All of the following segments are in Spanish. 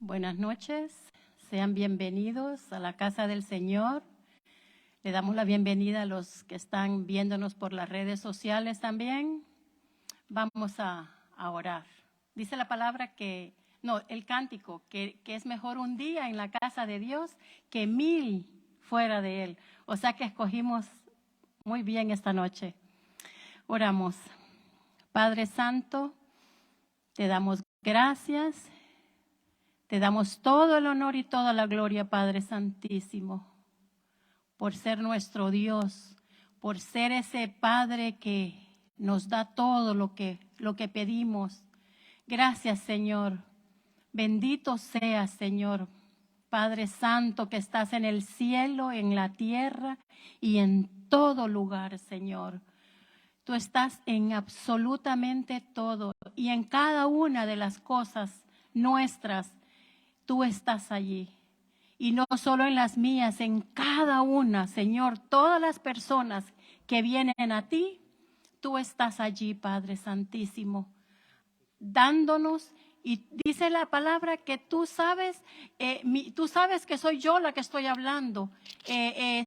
Buenas noches, sean bienvenidos a la casa del Señor. Le damos la bienvenida a los que están viéndonos por las redes sociales también. Vamos a orar. Dice la palabra el cántico, que es mejor un día en la casa de Dios que 1000 fuera de Él. O sea que escogimos muy bien esta noche. Oramos. Padre Santo, te damos gracias. Te damos todo el honor y toda la gloria, Padre Santísimo, por ser nuestro Dios, por ser ese Padre que nos da todo lo que pedimos. Gracias, Señor. Bendito seas, Señor, Padre Santo, que estás en el cielo, en la tierra y en todo lugar, Señor. Tú estás en absolutamente todo y en cada una de las cosas nuestras. Tú estás allí, y no solo en las mías, en cada una, Señor, todas las personas que vienen a ti, tú estás allí, Padre Santísimo, dándonos, y dice la palabra que tú sabes que soy yo la que estoy hablando.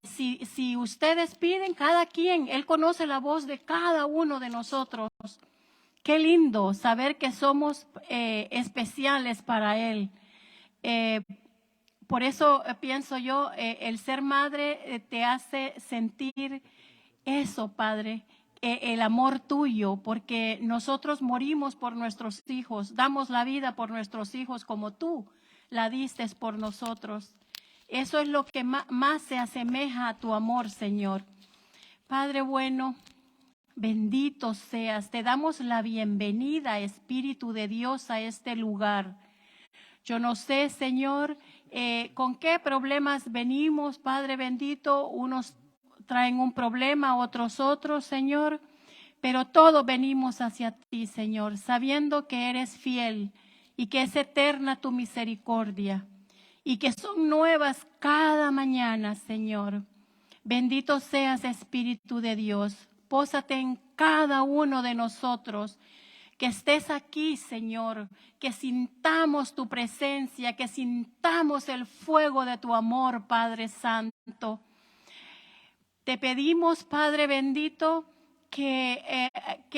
Si ustedes piden, cada quien, Él conoce la voz de cada uno de nosotros. Qué lindo saber que somos especiales para Él. Por eso pienso yo, el ser madre te hace sentir eso, Padre, el amor tuyo, porque nosotros morimos por nuestros hijos, damos la vida por nuestros hijos como tú la diste por nosotros. Eso es lo que más se asemeja a tu amor, Señor. Padre bueno, bendito seas. Te damos la bienvenida, Espíritu de Dios, a este lugar. Yo no sé, Señor, con qué problemas venimos, Padre bendito. Unos traen un problema, otros, Señor. Pero todos venimos hacia ti, Señor, sabiendo que eres fiel y que es eterna tu misericordia y que son nuevas cada mañana, Señor. Bendito seas, Espíritu de Dios. Pósate en cada uno de nosotros. Que estés aquí, Señor, que sintamos tu presencia, que sintamos el fuego de tu amor, Padre Santo. Te pedimos, Padre bendito, que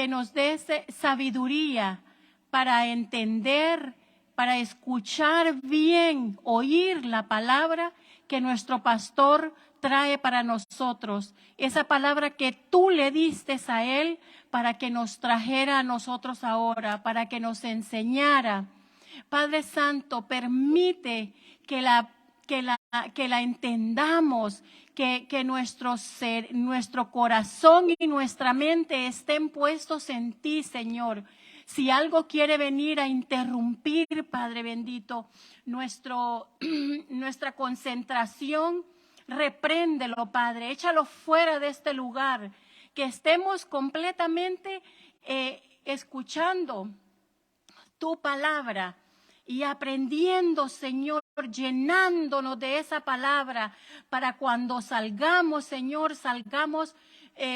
nos des sabiduría para entender, para escuchar bien, oír la palabra que nuestro pastor trae para nosotros. Esa palabra que tú le diste a él para que nos trajera a nosotros ahora, para que nos enseñara. Padre Santo, permite que la entendamos, que nuestro corazón y nuestra mente estén puestos en ti, Señor. Si algo quiere venir a interrumpir, Padre bendito, nuestra concentración, repréndelo, Padre, échalo fuera de este lugar, que estemos completamente escuchando tu palabra y aprendiendo, Señor, llenándonos de esa palabra para cuando salgamos, Señor, salgamos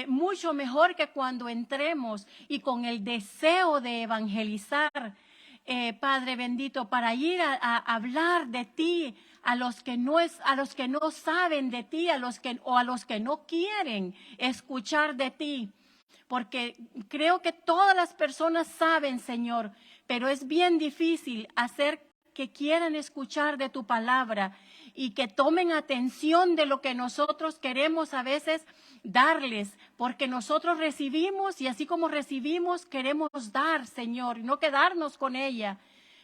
mucho mejor que cuando entremos y con el deseo de evangelizar, Padre bendito, para ir a hablar de ti a los que no saben de ti, a los que no quieren escuchar de ti. Porque creo que todas las personas saben, Señor, pero es bien difícil hacer que quieran escuchar de tu palabra y que tomen atención de lo que nosotros queremos a veces darles, porque nosotros recibimos y así como recibimos queremos dar, Señor, y no quedarnos con ella.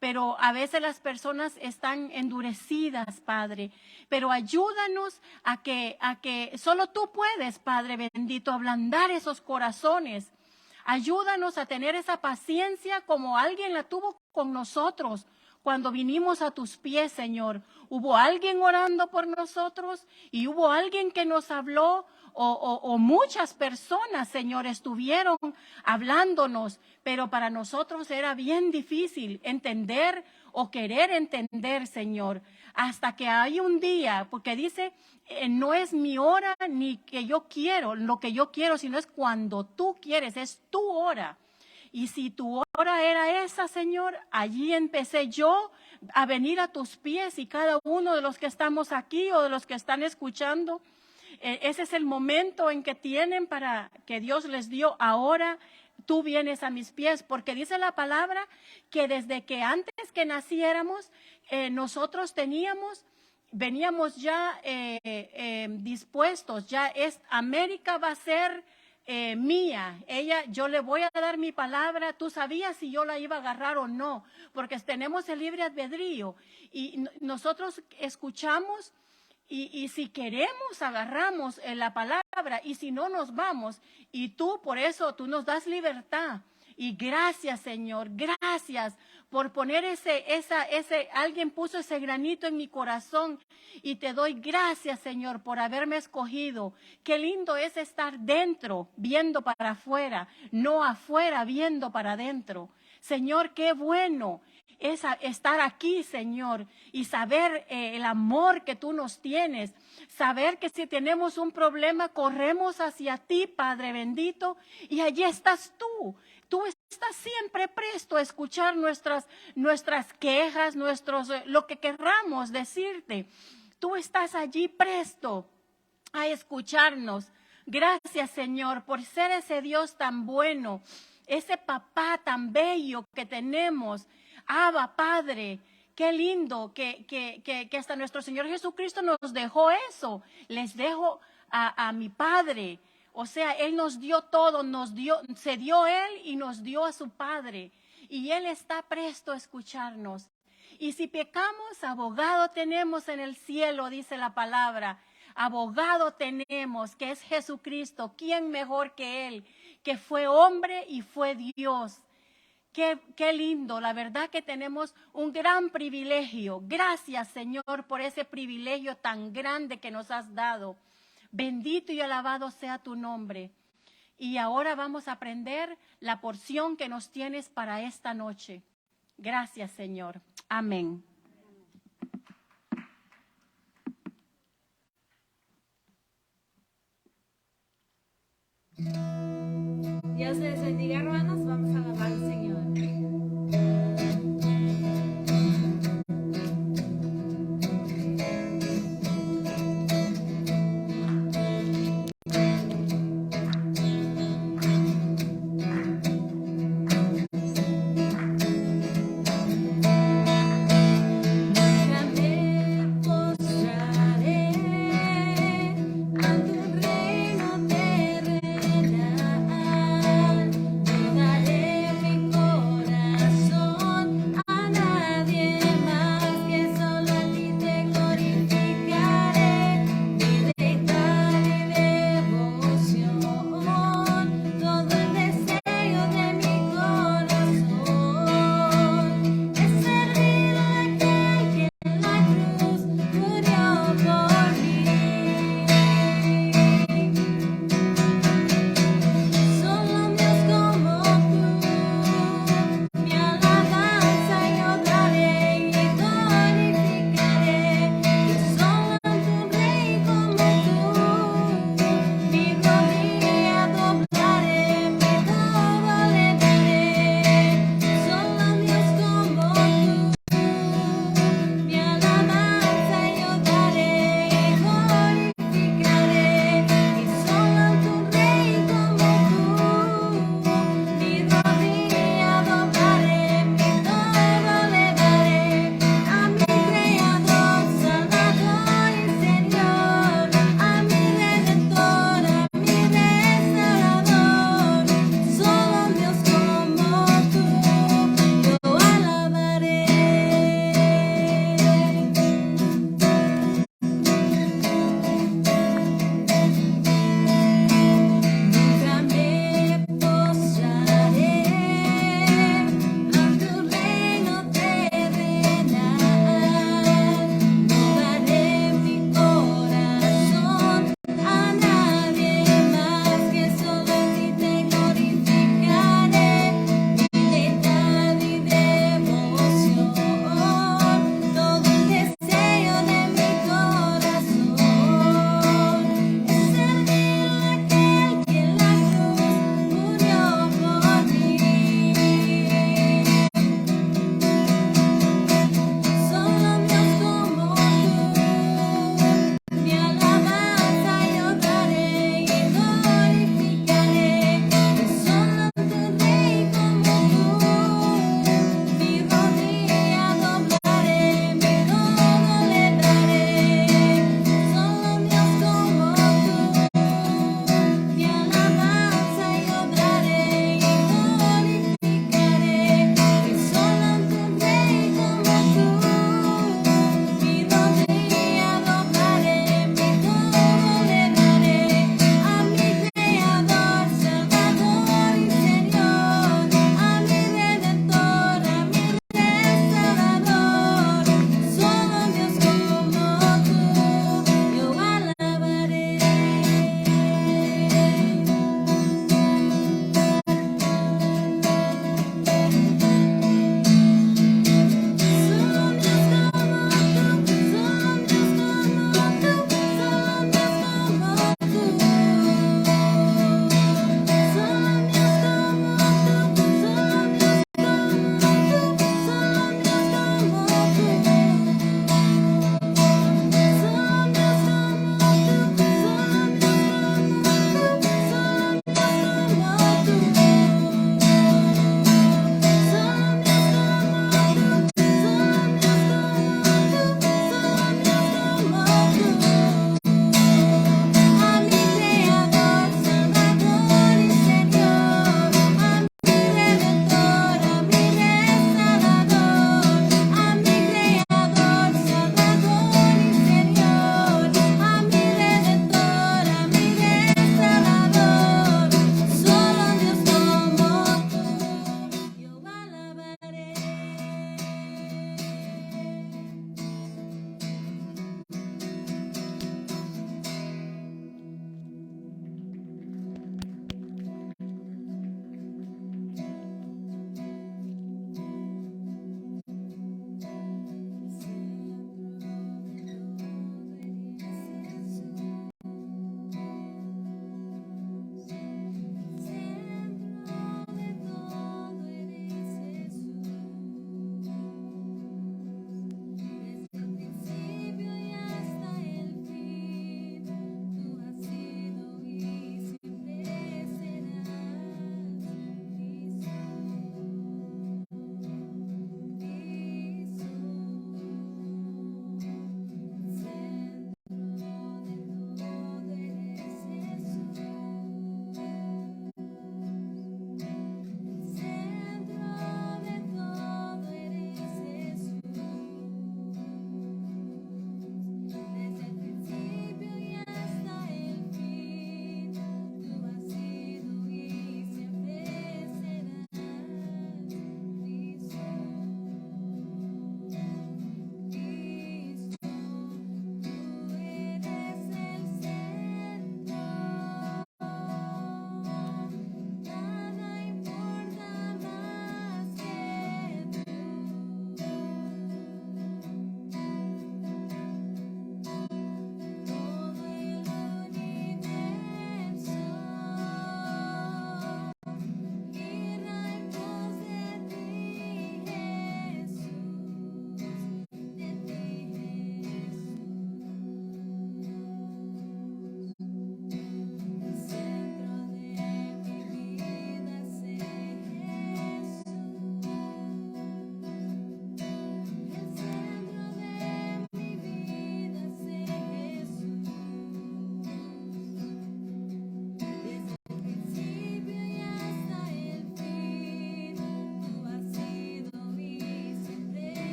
Pero a veces las personas están endurecidas, Padre. Pero ayúdanos a que solo tú puedes, Padre bendito, ablandar esos corazones. Ayúdanos a tener esa paciencia como alguien la tuvo con nosotros cuando vinimos a tus pies, Señor. Hubo alguien orando por nosotros y hubo alguien que nos habló o muchas personas, Señor, estuvieron hablándonos, pero para nosotros era bien difícil entender o querer entender, Señor, hasta que hay un día, porque dice, no es mi hora ni que yo quiero, lo que yo quiero, sino es cuando tú quieres, es tu hora. Y si tu hora era esa, Señor, allí empecé yo a venir a tus pies, y cada uno de los que estamos aquí o de los que están escuchando, ese es el momento en que tienen para que Dios les dio. Ahora tú vienes a mis pies, porque dice la palabra que desde que antes que naciéramos, nosotros veníamos ya dispuestos. Ya América va a ser mía. Yo le voy a dar mi palabra. Tú sabías si yo la iba a agarrar o no, porque tenemos el libre albedrío y nosotros escuchamos. Y si queremos, agarramos la palabra, y si no, nos vamos. Y por eso, tú nos das libertad. Y gracias, Señor, gracias por poner alguien puso ese granito en mi corazón. Y te doy gracias, Señor, por haberme escogido. Qué lindo es estar dentro, viendo para afuera, no afuera, viendo para adentro. Señor, qué bueno es estar aquí, Señor, y saber el amor que tú nos tienes, saber que si tenemos un problema, corremos hacia ti, Padre bendito, y allí estás tú. Tú estás siempre presto a escuchar nuestras quejas, lo que querramos decirte. Tú estás allí presto a escucharnos. Gracias, Señor, por ser ese Dios tan bueno, ese papá tan bello que tenemos. Abba, Padre, qué lindo que hasta nuestro Señor Jesucristo nos dejó eso. Les dejo a mi Padre. O sea, Él nos dio todo, se dio Él y nos dio a su Padre. Y Él está presto a escucharnos. Y si pecamos, abogado tenemos en el cielo, dice la palabra. Abogado tenemos, que es Jesucristo. ¿Quién mejor que Él? Que fue hombre y fue Dios. Qué lindo, la verdad que tenemos un gran privilegio. Gracias, Señor, por ese privilegio tan grande que nos has dado. Bendito y alabado sea tu nombre. Y ahora vamos a aprender la porción que nos tienes para esta noche. Gracias, Señor. Amén. Dios les bendiga, hermanos. Vamos a alabar al Señor. Daré mi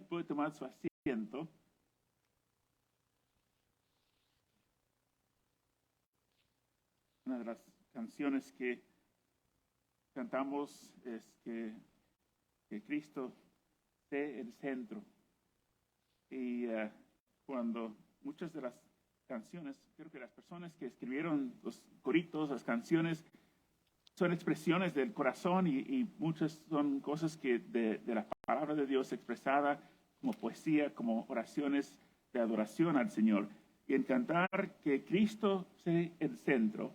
puede tomar su asiento. Una de las canciones que cantamos es que Cristo sea el centro. Y cuando muchas de las canciones, creo que las personas que escribieron los coritos, las canciones, son expresiones del corazón y muchas son cosas que de la palabra de Dios expresada como poesía, como oraciones de adoración al Señor. Y en cantar que Cristo sea el centro,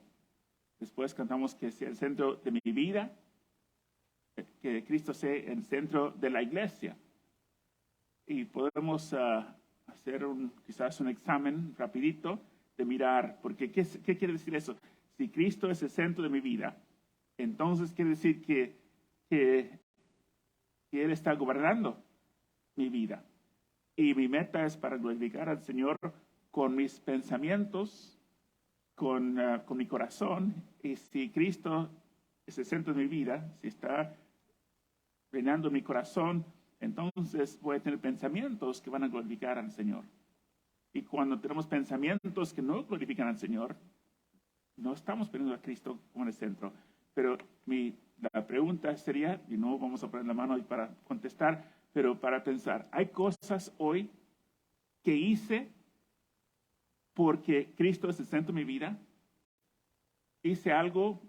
después cantamos que sea el centro de mi vida, que Cristo sea el centro de la iglesia. Y podemos hacer quizás un examen rapidito de mirar, porque ¿qué quiere decir eso? Si Cristo es el centro de mi vida, entonces quiere decir que Él está gobernando mi vida. Y mi meta es para glorificar al Señor con mis pensamientos, con mi corazón. Y si Cristo es el centro de mi vida, si está reinando mi corazón, entonces voy a tener pensamientos que van a glorificar al Señor. Y cuando tenemos pensamientos que no glorifican al Señor, no estamos poniendo a Cristo como en el centro. Pero la pregunta sería, y no vamos a poner la mano ahí para contestar, pero para pensar, ¿hay cosas hoy que hice porque Cristo es el centro de mi vida? ¿Hice algo,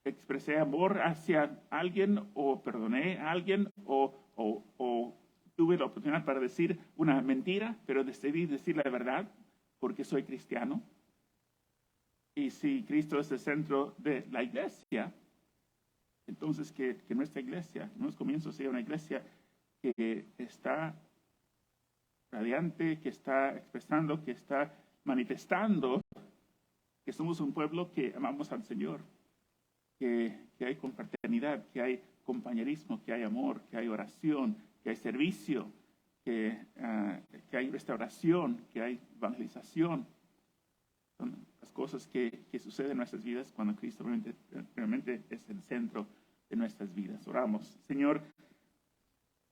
expresé amor hacia alguien o perdoné a alguien o tuve la oportunidad para decir una mentira, pero decidí decir la verdad porque soy cristiano? Y si Cristo es el centro de la iglesia, entonces que nuestra iglesia, en los comienzos, sea una iglesia que está radiante, que está expresando, que está manifestando que somos un pueblo que amamos al Señor, que hay confraternidad, que hay compañerismo, que hay amor, que hay oración, que hay servicio, que hay restauración, que hay evangelización. Son las cosas que suceden en nuestras vidas cuando Cristo realmente es el centro de nuestras vidas. Oramos. Señor,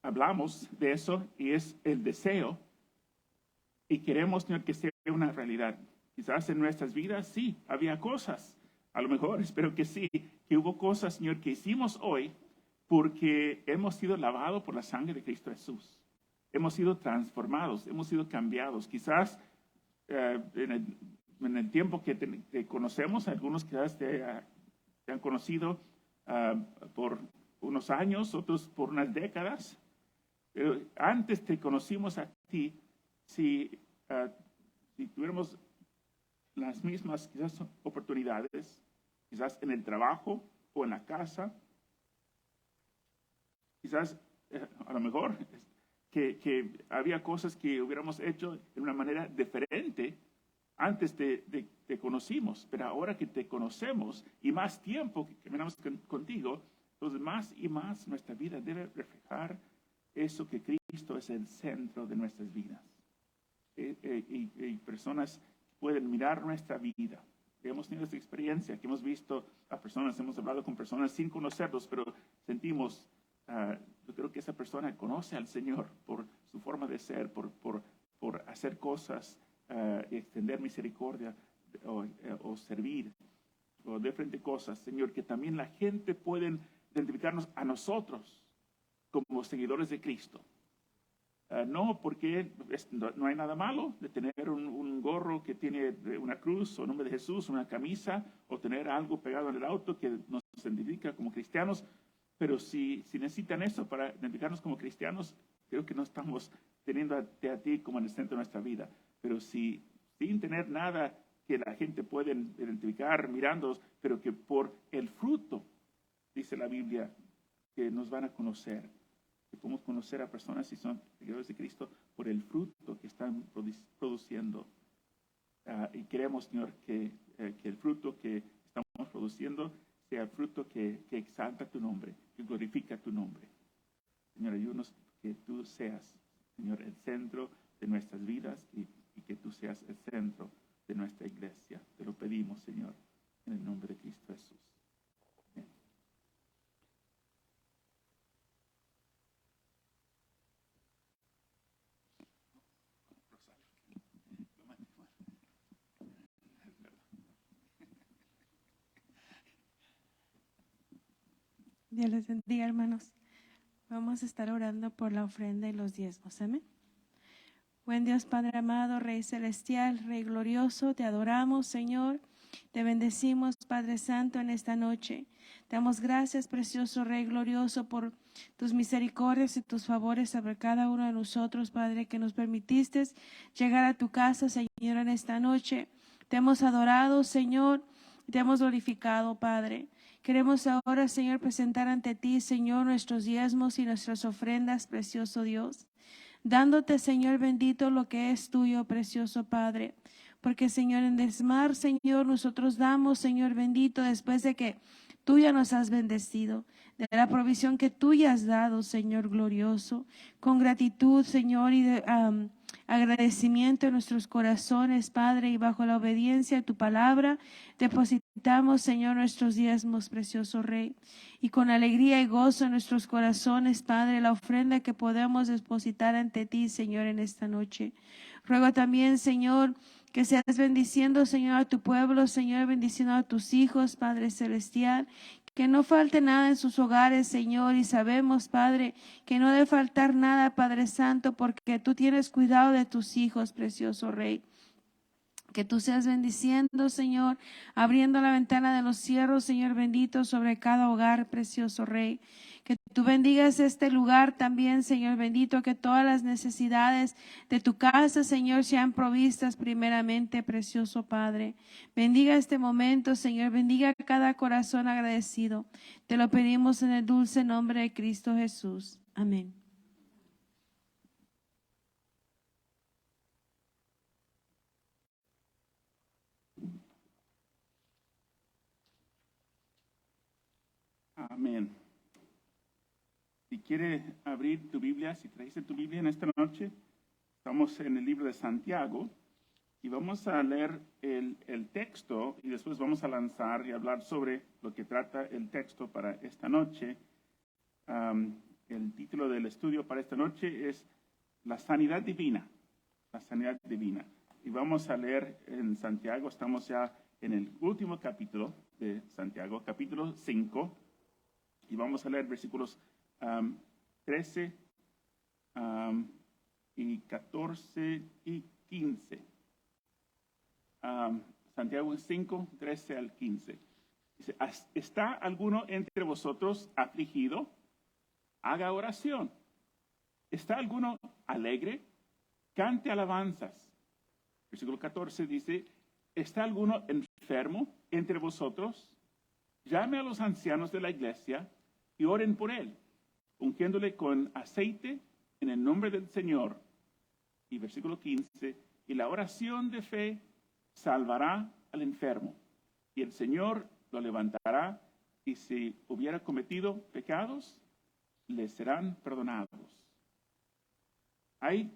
hablamos de eso y es el deseo y queremos, Señor, que sea una realidad. Quizás en nuestras vidas sí, había cosas, a lo mejor, espero que sí, que hubo cosas, Señor, que hicimos hoy porque hemos sido lavados por la sangre de Cristo Jesús. Hemos sido transformados, hemos sido cambiados. Quizás en el tiempo que te conocemos, algunos quizás te han conocido por unos años, otros por unas décadas. Pero antes te conocimos a ti, si tuviéramos las mismas quizás oportunidades, quizás en el trabajo o en la casa, quizás a lo mejor que había cosas que hubiéramos hecho de una manera diferente antes te conocimos, pero ahora que te conocemos y más tiempo que caminamos contigo, entonces más y más nuestra vida debe reflejar eso, que Cristo es el centro de nuestras vidas. Y personas pueden mirar nuestra vida. Hemos tenido esta experiencia, que hemos visto a personas, hemos hablado con personas sin conocerlos, pero sentimos, yo creo que esa persona conoce al Señor por su forma de ser, por hacer cosas, extender misericordia o servir o diferentes cosas, Señor, que también la gente puede identificarnos a nosotros como seguidores de Cristo. No, porque no hay nada malo de tener un gorro que tiene una cruz o nombre de Jesús, una camisa, o tener algo pegado en el auto que nos identifica como cristianos. Pero si necesitan eso para identificarnos como cristianos, creo que no estamos teniendo a ti como en el centro de nuestra vida. Pero sin tener nada que la gente pueda identificar mirando, pero que por el fruto, dice la Biblia, que nos van a conocer. Que podemos conocer a personas si son seguidores de Cristo por el fruto que están produciendo. Y queremos, Señor, que el fruto que estamos produciendo sea el fruto que exalta tu nombre, que glorifica tu nombre. Señor, ayúdanos que tú seas, Señor, el centro de nuestras vidas y que tú seas el centro de nuestra iglesia. Te lo pedimos, Señor, en el nombre de Cristo Jesús. Amén. Dios les bendiga, hermanos. Vamos a estar orando por la ofrenda y los diezmos. Amén. Buen Dios, Padre amado, Rey celestial, Rey glorioso, te adoramos, Señor. Te bendecimos, Padre Santo, en esta noche. Te damos gracias, precioso Rey glorioso, por tus misericordias y tus favores sobre cada uno de nosotros, Padre, que nos permitiste llegar a tu casa, Señor, en esta noche. Te hemos adorado, Señor, te hemos glorificado, Padre. Queremos ahora, Señor, presentar ante ti, Señor, nuestros diezmos y nuestras ofrendas, precioso Dios. Dándote, Señor bendito, lo que es tuyo, precioso Padre. Porque, Señor, en desmar, Señor, nosotros damos, Señor bendito, después de que tú ya nos has bendecido, de la provisión que tú ya has dado, Señor glorioso, con gratitud, Señor, y de agradecimiento en nuestros corazones, Padre, y bajo la obediencia a tu palabra, depositamos, Señor, nuestros diezmos, precioso Rey, y con alegría y gozo en nuestros corazones, Padre, la ofrenda que podemos depositar ante ti, Señor, en esta noche. Ruego también, Señor, que seas bendiciendo, Señor, a tu pueblo, Señor, bendiciendo a tus hijos, Padre celestial, que no falte nada en sus hogares, Señor, y sabemos, Padre, que no debe faltar nada, Padre Santo, porque tú tienes cuidado de tus hijos, precioso Rey. Que tú seas bendiciendo, Señor, abriendo la ventana de los cielos, Señor bendito, sobre cada hogar, precioso Rey. Que tú bendigas este lugar también, Señor bendito, que todas las necesidades de tu casa, Señor, sean provistas primeramente, precioso Padre. Bendiga este momento, Señor, bendiga cada corazón agradecido. Te lo pedimos en el dulce nombre de Cristo Jesús. Amén. Amén. Si quiere abrir tu Biblia, si trajiste tu Biblia en esta noche, estamos en el libro de Santiago y vamos a leer el texto y después vamos a lanzar y hablar sobre lo que trata el texto para esta noche. El título del estudio para esta noche es La sanidad divina. La sanidad divina. Y vamos a leer en Santiago, estamos ya en el último capítulo de Santiago, capítulo 5, y vamos a leer versículos 13 y 14 y 15. Santiago 5, 13 al 15. Dice, ¿está alguno entre vosotros afligido? Haga oración. ¿Está alguno alegre? Cante alabanzas. Versículo 14 dice, ¿está alguno enfermo entre vosotros? Llame a los ancianos de la iglesia y oren por él, ungiéndole con aceite en el nombre del Señor. Y versículo 15, y la oración de fe salvará al enfermo, y el Señor lo levantará, y si hubiera cometido pecados, le serán perdonados. Hay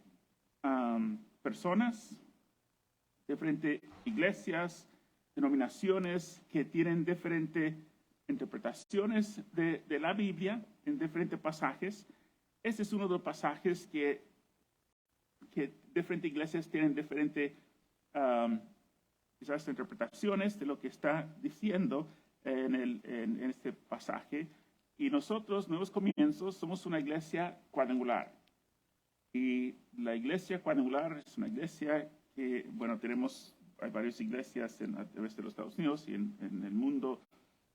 personas, diferentes iglesias, denominaciones que tienen diferentes interpretaciones de la Biblia en diferentes pasajes. Este es uno de los pasajes que diferentes iglesias tienen diferentes quizás interpretaciones de lo que está diciendo en este pasaje. Y nosotros, Nuevos Comienzos, somos una iglesia cuadrangular. Y la iglesia cuadrangular es una iglesia que, bueno, hay varias iglesias a través de los Estados Unidos y en el mundo,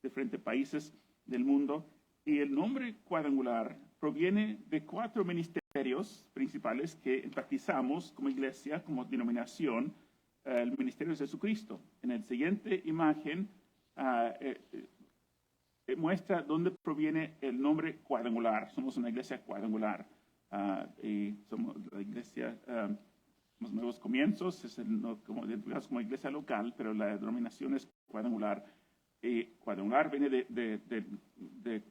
diferentes países del mundo. Y el nombre cuadrangular proviene de 4 ministerios principales que enfatizamos como iglesia, como denominación, el ministerio de Jesucristo. En la siguiente imagen muestra dónde proviene el nombre cuadrangular. Somos una iglesia cuadrangular. Y somos la iglesia, los Nuevos Comienzos, como iglesia local, pero la denominación es cuadrangular. Y cuadrangular viene de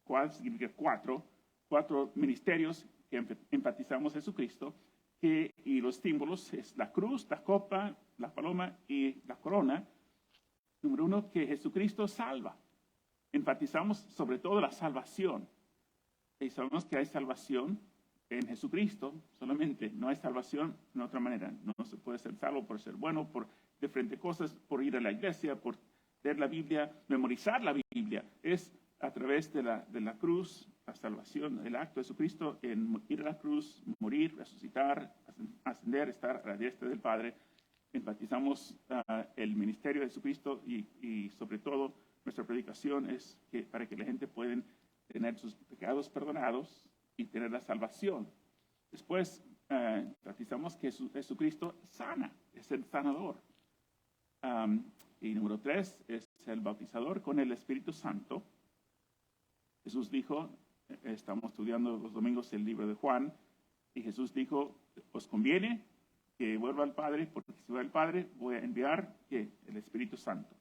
cuál significa 4 ministerios que enfatizamos Jesucristo, y los símbolos es la cruz, la copa, la paloma y la corona. Número 1, que Jesucristo salva. Enfatizamos sobre todo la salvación. Y sabemos que hay salvación en Jesucristo solamente. No hay salvación de otra manera. No se puede ser salvo por ser bueno, por diferentes cosas, por ir a la iglesia, por leer la Biblia, memorizar la Biblia. Es a través de la cruz, la salvación, el acto de Jesucristo en ir a la cruz, morir, resucitar, ascender, estar a la diestra del Padre. Enfatizamos el ministerio de Jesucristo y sobre todo nuestra predicación es que para que la gente pueda tener sus pecados perdonados y tener la salvación. Después enfatizamos que Jesucristo sana, es el sanador. Y número 3 es el bautizador con el Espíritu Santo. Jesús dijo, estamos estudiando los domingos el libro de Juan, y Jesús dijo, os conviene que vuelva al Padre, porque si va al Padre voy a enviar el Espíritu Santo.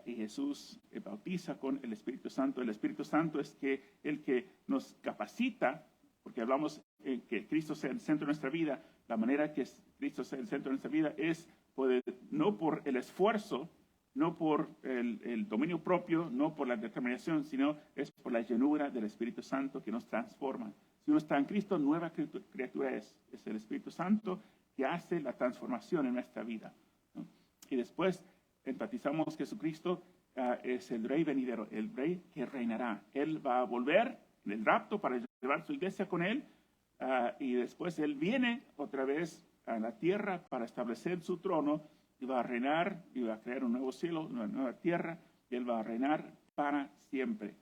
Y Jesús bautiza con el Espíritu Santo. El Espíritu Santo es el que nos capacita, porque hablamos que Cristo sea el centro de nuestra vida. La manera que Cristo sea el centro de nuestra vida es no por el esfuerzo, no por el dominio propio, no por la determinación, sino es por la llenura del Espíritu Santo que nos transforma. Si uno está en Cristo, nueva criatura es. Es el Espíritu Santo que hace la transformación en nuestra vida, ¿no? Y después enfatizamos que Jesucristo es el Rey venidero, el Rey que reinará. Él va a volver en el rapto para llevar su iglesia con Él, y después Él viene otra vez a la tierra para establecer su trono y va a reinar y va a crear un nuevo cielo, una nueva tierra, y Él va a reinar para siempre.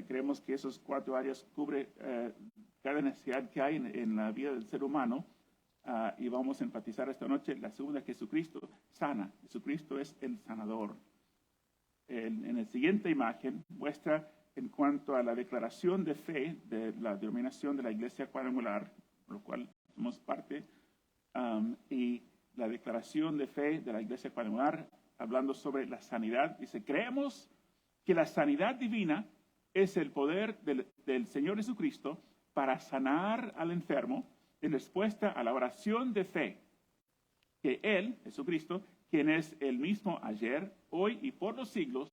Creemos que esos 4 áreas cubre cada necesidad que hay en la vida del ser humano, y vamos a enfatizar esta noche la segunda, que Jesucristo sana. Jesucristo es el sanador. En la siguiente imagen muestra en cuanto a la declaración de fe de la denominación de la Iglesia Cuadrangular, por lo cual somos parte, y la declaración de fe de la Iglesia Cuadrangular, hablando sobre la sanidad. Dice, creemos que la sanidad divina es el poder del Señor Jesucristo para sanar al enfermo en respuesta a la oración de fe, que Él, Jesucristo, quien es el mismo ayer, hoy y por los siglos,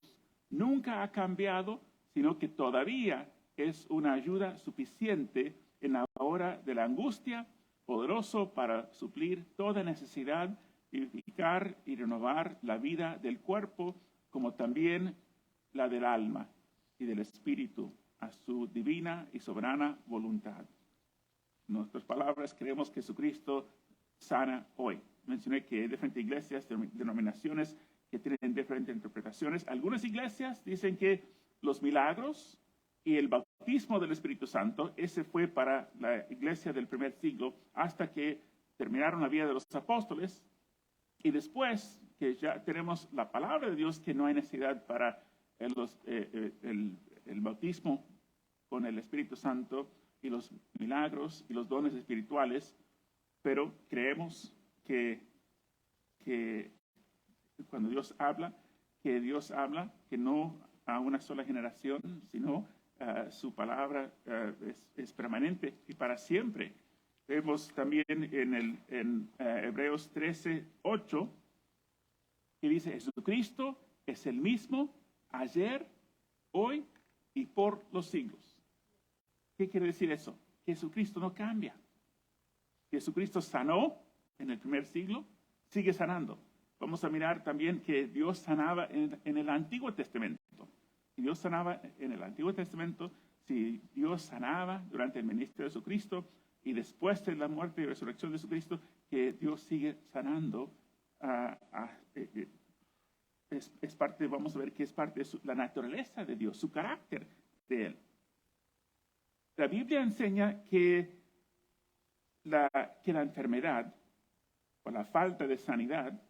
nunca ha cambiado, sino que todavía es una ayuda suficiente en la hora de la angustia, poderoso para suplir toda necesidad, vivificar y renovar la vida del cuerpo, como también la del alma y del espíritu, a su divina y soberana voluntad. En nuestras palabras, creemos que Jesucristo sana hoy. Mencioné que hay diferentes iglesias, denominaciones que tienen diferentes interpretaciones. Algunas iglesias dicen que los milagros y el bautismo del Espíritu Santo, ese fue para la iglesia del primer siglo hasta que terminaron la vida de los apóstoles, y después que ya tenemos la palabra de Dios, que no hay necesidad para el bautismo con el Espíritu Santo y los milagros y los dones espirituales, pero creemos que cuando Dios habla que no a una sola generación, sino su palabra es permanente y para siempre. Vemos también en Hebreos 13:8, que dice, Jesucristo es el mismo ayer, hoy y por los siglos. ¿Qué quiere decir eso? Que Jesucristo no cambia. Jesucristo sanó en el primer siglo, sigue sanando. Vamos a mirar también que Dios sanaba en el Antiguo Testamento. Si Dios sanaba en el Antiguo Testamento, si Dios sanaba durante el ministerio de Jesucristo y después de la muerte y resurrección de Jesucristo, que Dios sigue sanando. Es parte, vamos a ver que es parte de la naturaleza de Dios, su carácter de Él. La Biblia enseña que la enfermedad o la falta de sanidad,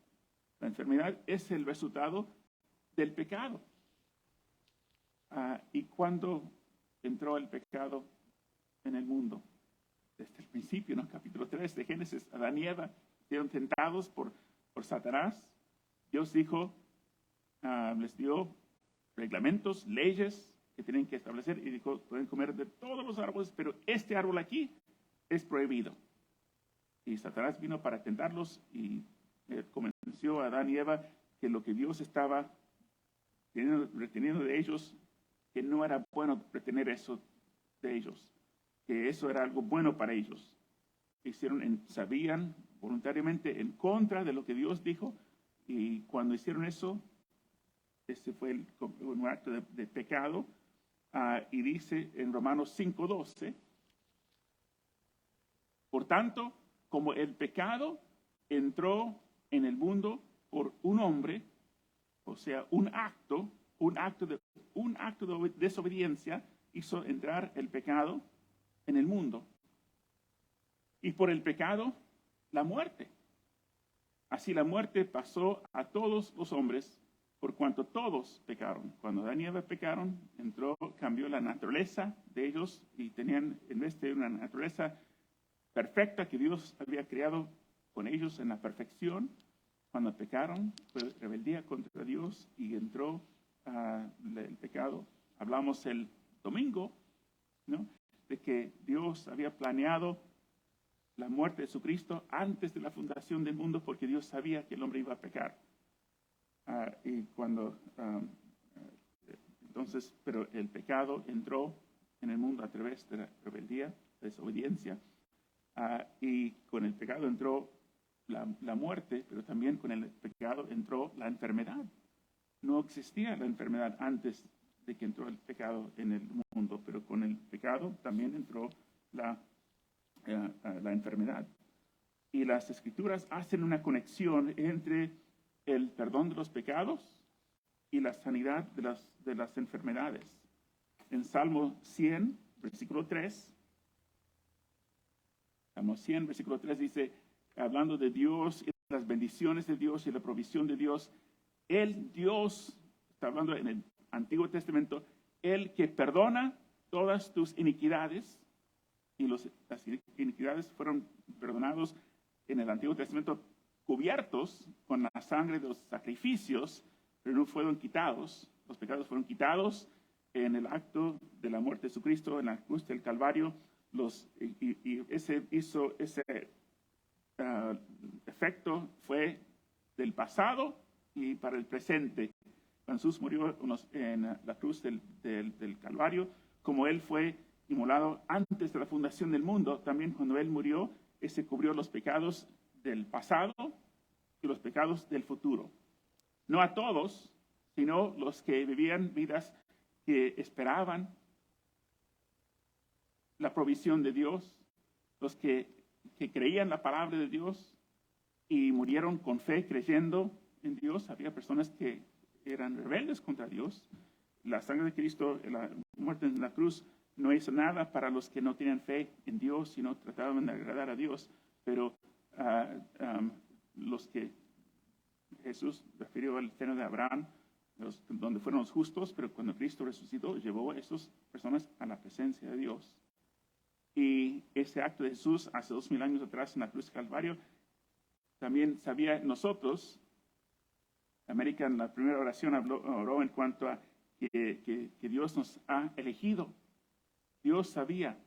la enfermedad es el resultado del pecado. ¿Y cuándo entró el pecado en el mundo? Desde el principio, ¿no? Capítulo 3 de Génesis, Adán y Eva fueron tentados por Satanás. Dios dijo, les dio reglamentos, leyes que tienen que establecer, y dijo, pueden comer de todos los árboles, pero este árbol aquí es prohibido. Y Satanás vino para tentarlos y convenció a Adán y Eva que lo que Dios estaba reteniendo de ellos, que no era bueno retener eso de ellos, que eso era algo bueno para ellos. Sabían voluntariamente en contra de lo que Dios dijo, Y cuando hicieron eso, ese fue un acto de pecado. Y dice en Romanos 5:12, por tanto, como el pecado entró en el mundo por un hombre, o sea, un acto de desobediencia hizo entrar el pecado en el mundo. Y por el pecado, la muerte. Así la muerte pasó a todos los hombres, por cuanto todos pecaron. Cuando Adán y Eva pecaron, cambió la naturaleza de ellos y tenían, en vez de una naturaleza perfecta que Dios había creado con ellos en la perfección, cuando pecaron, fue rebeldía contra Dios y entró el pecado. Hablamos el domingo, ¿no?, de que Dios había planeado la muerte de Jesucristo antes de la fundación del mundo porque Dios sabía que el hombre iba a pecar. Pero el pecado entró en el mundo a través de la rebeldía, desobediencia, y con el pecado entró la muerte, pero también con el pecado entró la enfermedad. No existía la enfermedad antes de que entró el pecado en el mundo, pero con el pecado también entró la enfermedad. Y las Escrituras hacen una conexión entre el perdón de los pecados y la sanidad de las enfermedades. En Salmo 100, versículo 3, Salmo 100, versículo 3 dice, hablando de Dios y las bendiciones de Dios y la provisión de Dios, el Dios, está hablando en el Antiguo Testamento, el que perdona todas tus iniquidades, y las iniquidades fueron perdonados en el Antiguo Testamento, cubiertos con la sangre de los sacrificios, pero no fueron quitados. Los pecados fueron quitados en el acto de la muerte de Jesucristo en la cruz del Calvario. Ese efecto fue del pasado y para el presente. Cuando Jesús murió en la cruz del Calvario, como Él fue inmolado antes de la fundación del mundo, también cuando Él murió, ese cubrió los pecados del pasado y los pecados del futuro. No a todos, sino los que vivían vidas que esperaban la provisión de Dios, los que creían la palabra de Dios y murieron con fe creyendo en Dios. Había personas que eran rebeldes contra Dios. La sangre de Cristo, la muerte en la cruz, no hizo nada para los que no tenían fe en Dios, sino trataban de agradar a Dios. Pero los que Jesús refirió al seno de Abraham, donde fueron los justos, pero cuando Cristo resucitó, llevó a esas personas a la presencia de Dios. Y ese acto de Jesús hace 2000 años atrás en la cruz del Calvario, también sabía nosotros. América en la primera oración oró en cuanto a que Dios nos ha elegido. Dios sabía.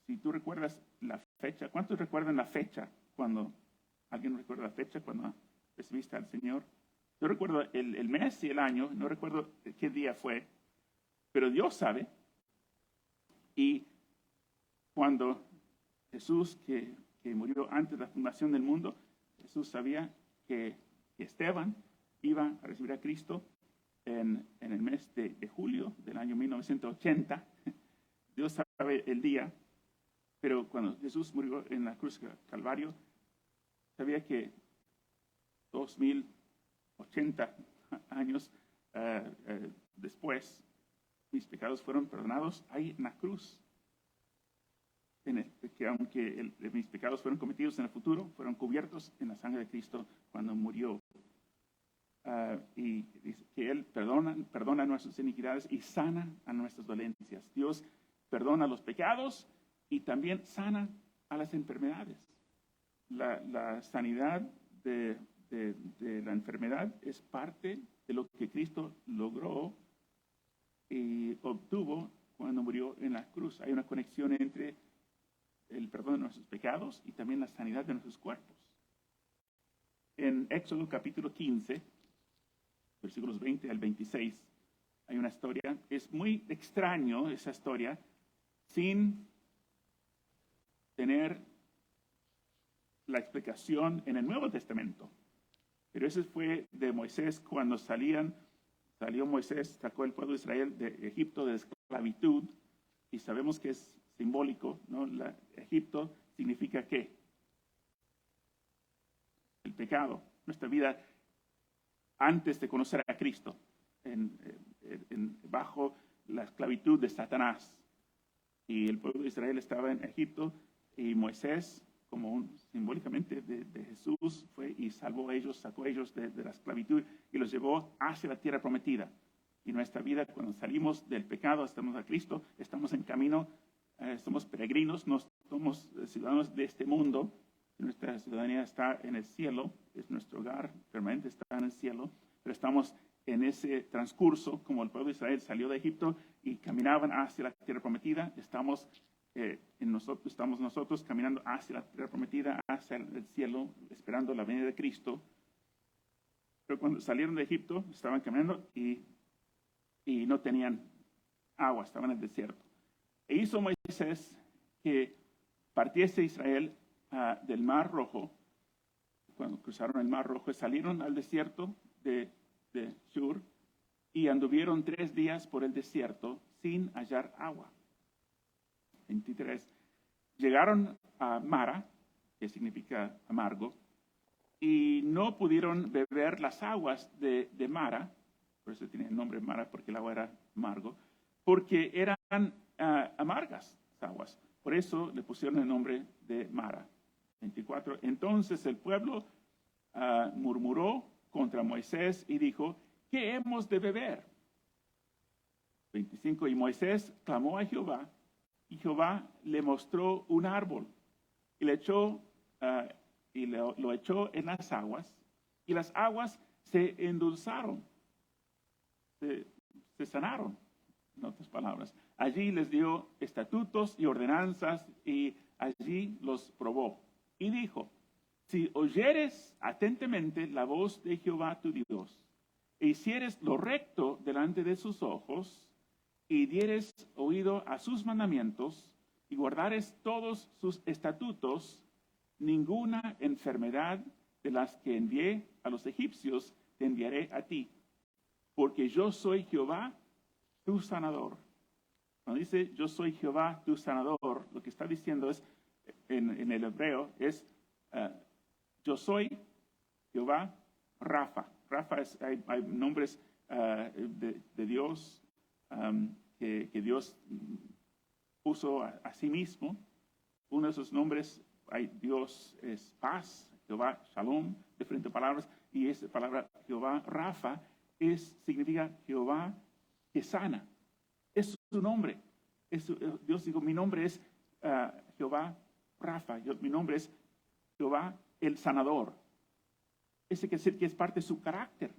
Si tú recuerdas la fecha, ¿cuántos recuerdan la fecha cuando alguien recuerda la fecha cuando recibiste al Señor? Yo recuerdo el mes y el año, no recuerdo qué día fue, pero Dios sabe. Y cuando Jesús, que murió antes de la fundación del mundo, Jesús sabía que Esteban iba a recibir a Cristo en el mes de julio del año 1980. Dios sabe el día, pero cuando Jesús murió en la cruz del Calvario, sabía que 2080 años después, mis pecados fueron perdonados ahí en la cruz. Que aunque mis pecados fueron cometidos en el futuro, fueron cubiertos en la sangre de Cristo cuando murió. Y dice que Él perdona nuestras iniquidades y sana a nuestras dolencias. Dios perdona los pecados y también sana a las enfermedades. La sanidad de la enfermedad es parte de lo que Cristo logró y obtuvo cuando murió en la cruz. Hay una conexión entre el perdón de nuestros pecados y también la sanidad de nuestros cuerpos. En Éxodo capítulo 15, versículos 20 al 26, hay una historia. Es muy extraño esa historia sin tener la explicación en el Nuevo Testamento. Pero ese fue de Moisés cuando salió Moisés, sacó el pueblo de Israel de Egipto de esclavitud, y sabemos que es simbólico, ¿no? Egipto significa ¿qué? El pecado, nuestra vida antes de conocer a Cristo, bajo la esclavitud de Satanás. Y el pueblo de Israel estaba en Egipto, y Moisés, simbólicamente de Jesús, fue y salvó a ellos, sacó a ellos de la esclavitud y los llevó hacia la tierra prometida. Y nuestra vida, cuando salimos del pecado, estamos a Cristo, estamos en camino, somos peregrinos, no somos ciudadanos de este mundo. Nuestra ciudadanía está en el cielo, es nuestro hogar permanente, está en el cielo, pero estamos en ese transcurso, como el pueblo de Israel salió de Egipto y caminaban hacia la tierra prometida, estamos nosotros caminando hacia la tierra prometida, hacia el cielo, esperando la venida de Cristo. Pero cuando salieron de Egipto, estaban caminando y no tenían agua, estaban en el desierto. E hizo Moisés que partiese Israel del Mar Rojo. Cuando cruzaron el Mar Rojo, salieron al desierto de Shur y anduvieron 3 días por el desierto sin hallar agua. 23. Llegaron a Mara, que significa amargo, y no pudieron beber las aguas de Mara, por eso tiene el nombre Mara, porque el agua era amargo, porque eran amargas las aguas. Por eso le pusieron el nombre de Mara. 24. Entonces el pueblo murmuró contra Moisés y dijo, ¿qué hemos de beber? 25. Y Moisés clamó a Jehová, y Jehová le mostró un árbol, y lo echó en las aguas, y las aguas se endulzaron, se sanaron, en otras palabras. Allí les dio estatutos y ordenanzas, y allí los probó. Y dijo, si oyeres atentamente la voz de Jehová tu Dios, e hicieres lo recto delante de sus ojos, y dieres oído a sus mandamientos, y guardares todos sus estatutos, ninguna enfermedad de las que envié a los egipcios te enviaré a ti, porque yo soy Jehová, tu sanador. Cuando dice yo soy Jehová, tu sanador, lo que está diciendo es, en el hebreo, es yo soy Jehová Rafa. Rafa hay nombres de Dios que Dios puso a sí mismo. Uno de esos nombres, Dios es paz, Jehová Shalom, diferentes palabras, y esa palabra Jehová Rafa significa Jehová que sana. Es su nombre. Dios dijo, mi nombre es Jehová Rafa, mi nombre es Jehová el sanador. Ese quiere decir que es parte de su carácter,